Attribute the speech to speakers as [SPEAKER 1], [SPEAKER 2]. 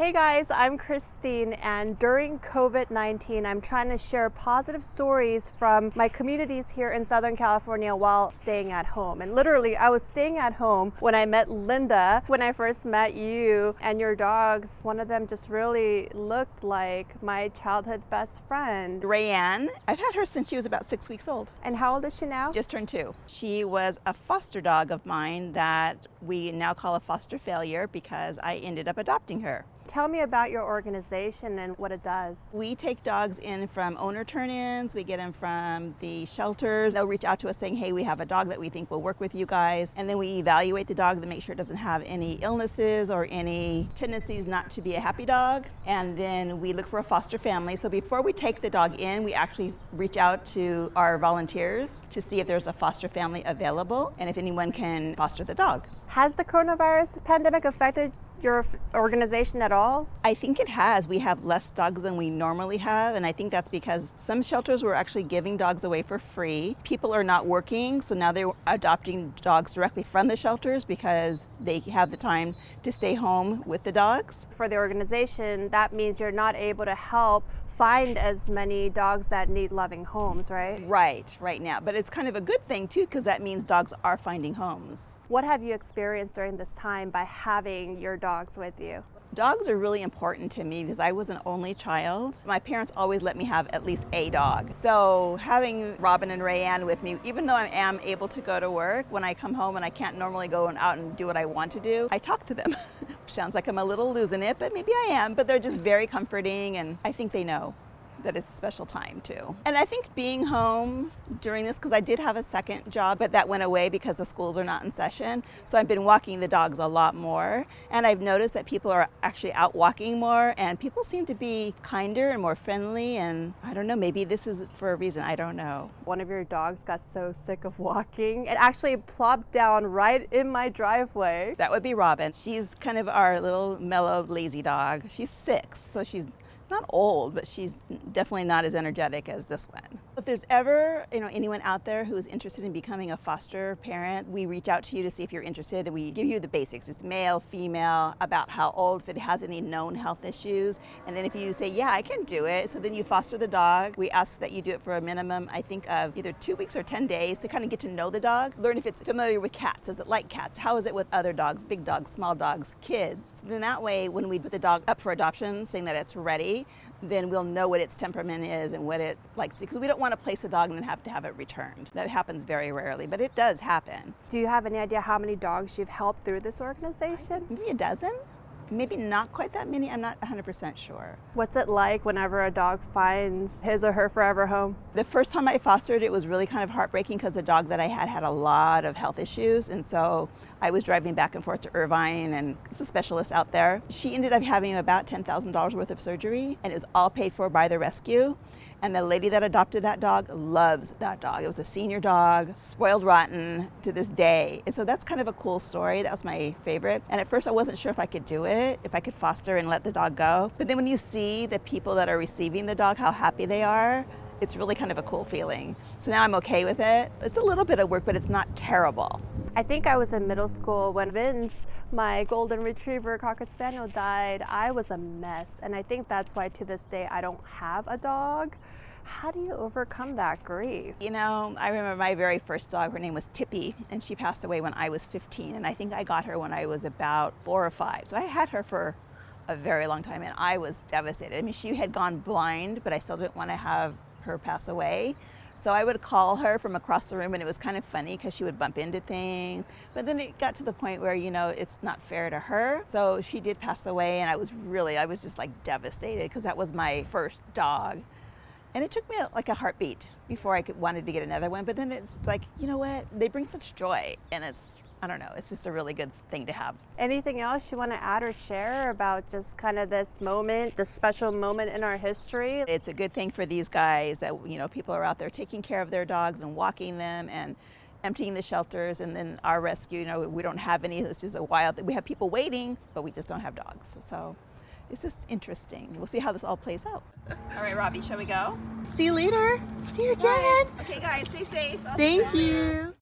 [SPEAKER 1] Hey guys, I'm Christine, and during COVID-19, I'm trying to share positive stories from my communities here in Southern California while staying at home. And literally, I was staying at home when I met Linda. When I first met you and your dogs, one of them just really looked like my childhood best friend.
[SPEAKER 2] ReyAnne. I've had her since she was about 6 weeks old.
[SPEAKER 1] And how old is she now?
[SPEAKER 2] Just turned 2. She was a foster dog of mine that we now call a foster failure because I ended up adopting her.
[SPEAKER 1] Tell me about your organization and what it does.
[SPEAKER 2] We take dogs in from owner turn-ins, we get them from the shelters. They'll reach out to us saying, hey, we have a dog that we think will work with you guys. And then we evaluate the dog to make sure it doesn't have any illnesses or any tendencies not to be a happy dog. And then we look for a foster family. So before we take the dog in, we actually reach out to our volunteers to see if there's a foster family available and if anyone can foster the dog.
[SPEAKER 1] Has the coronavirus pandemic affected your organization at all?
[SPEAKER 2] I think it has. We have less dogs than we normally have, and I think that's because some shelters were actually giving dogs away for free. People are not working, so now they're adopting dogs directly from the shelters because they have the time to stay home with the dogs.
[SPEAKER 1] For the organization, that means you're not able to help find as many dogs that need loving homes, right?
[SPEAKER 2] Right now. But it's kind of a good thing too, because that means dogs are finding homes.
[SPEAKER 1] What have you experienced during this time by having your dogs with you?
[SPEAKER 2] Dogs are really important to me because I was an only child. My parents always let me have at least a dog. So having Robin and ReyAnne with me, even though I am able to go to work, when I come home and I can't normally go out and do what I want to do, I talk to them. Which sounds like I'm a little losing it, but maybe I am. But they're just very comforting, and I think they know that it's a special time too. And I think being home during this, because I did have a second job, but that went away because the schools are not in session. So I've been walking the dogs a lot more. And I've noticed that people are actually out walking more, and people seem to be kinder and more friendly. And I don't know, maybe this is for a reason, I don't know.
[SPEAKER 1] One of your dogs got so sick of walking, it actually plopped down right in my driveway.
[SPEAKER 2] That would be Robin. She's kind of our little mellow, lazy dog. She's 6, so she's not old, but she's definitely not as energetic as this one. If there's ever anyone out there who is interested in becoming a foster parent, we reach out to you to see if you're interested, and we give you the basics. It's male, female, about how old, if it has any known health issues, and then if you say, yeah, I can do it, so then you foster the dog. We ask that you do it for a minimum, I think, of either 2 weeks or 10 days to kind of get to know the dog, learn if it's familiar with cats. Does it like cats? How is it with other dogs, big dogs, small dogs, kids? So then that way, when we put the dog up for adoption, saying that it's ready, then we'll know what its temperament is and what it likes, because we don't want to place a dog and then have to have it returned. That happens very rarely, but it does happen.
[SPEAKER 1] Do you have any idea how many dogs you've helped through this organization?
[SPEAKER 2] Maybe a dozen? Maybe not quite that many, I'm not 100% sure.
[SPEAKER 1] What's it like whenever a dog finds his or her forever home?
[SPEAKER 2] The first time I fostered, it was really kind of heartbreaking because the dog that I had a lot of health issues, and so I was driving back and forth to Irvine, and it's a specialist out there. She ended up having about $10,000 worth of surgery, and it was all paid for by the rescue. And the lady that adopted that dog loves that dog. It was a senior dog, spoiled rotten to this day. And so that's kind of a cool story. That was my favorite. And at first I wasn't sure if I could do it, if I could foster and let the dog go. But then when you see the people that are receiving the dog, how happy they are, it's really kind of a cool feeling. So now I'm okay with it. It's a little bit of work, but it's not terrible.
[SPEAKER 1] I think I was in middle school when Vince, my golden retriever Cocker Spaniel, died. I was a mess, and I think that's why to this day I don't have a dog. How do you overcome that grief?
[SPEAKER 2] I remember my very first dog, her name was Tippy, and she passed away when I was 15, and I think I got her when I was about 4 or 5. So I had her for a very long time, and I was devastated. I mean, she had gone blind, but I still didn't want to have her pass away. So I would call her from across the room, and it was kind of funny because she would bump into things. But then it got to the point where, it's not fair to her. So she did pass away, and I was just like devastated because that was my first dog. And it took me like a heartbeat before I wanted to get another one. But then it's like, you know what? They bring such joy, and I don't know, it's just a really good thing to have.
[SPEAKER 1] Anything else you want to add or share about just kind of this moment, this special moment in our history?
[SPEAKER 2] It's a good thing for these guys that, people are out there taking care of their dogs and walking them and emptying the shelters, and then our rescue, we don't have any. It's just a wild, we have people waiting, but we just don't have dogs. So it's just interesting. We'll see how this all plays out. All right, Robbie, shall we go?
[SPEAKER 1] See you later. See you again.
[SPEAKER 2] Okay, guys, stay safe.
[SPEAKER 1] Thank you.